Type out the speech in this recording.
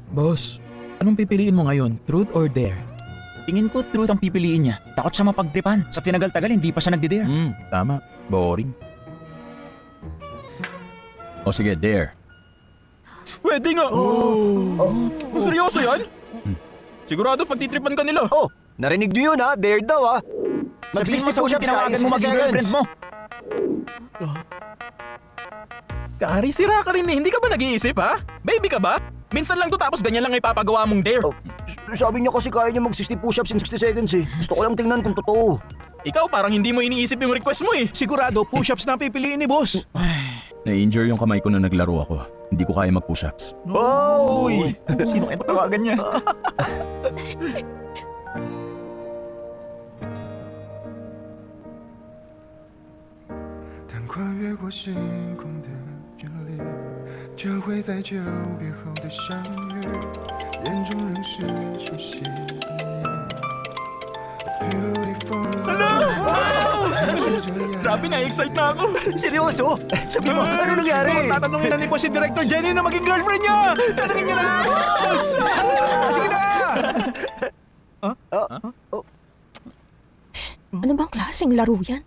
Boss, anong pipiliin mo ngayon? Truth or dare? Tingin ko truth ang pipiliin niya. Takot siya mapagtripan. Sa tinagal-tagal hindi pa siya nagdi-dare. Tama. Boring. O sige, dare. Pwede nga! Seryoso yan? Sigurado pagtitripan ka nila. Oh, narinig niyo yun ha? Dare daw ha? Sabihin mo sa Mag-60 kung push-ups tinawagan tayo, mo 60 maging girlfriend seconds. mo. Kari, sira ka rin eh. Hindi ka ba nag-iisip ha? Baby ka ba? Minsan lang to tapos ganyan lang ipapagawa mong dare. Oh, sabi niya kasi kaya niya mag-60 push-ups in 60 seconds eh. Gusto ko lang tingnan kung totoo. Ikaw parang hindi mo iniisip yung request mo eh. Sigurado, push-ups na ang pipiliin ni boss. Na-injure yung kamay ko na naglaro ako. Hindi ko kaya mag-push-ups. Oh! Uy, sino kaya tawagan niya? 当跨越过时空的距离，就会在久别后的相遇，眼中仍是熟悉的你。It's beautiful. Grabe na-excite na ako. Seryoso? Sabi mo, ano nangyari? Tatanungin na ni boss si Director Jenny na maging girlfriend niya! Tanungin niya na! Boss! Sige na! Ano bang klaseng laro yan?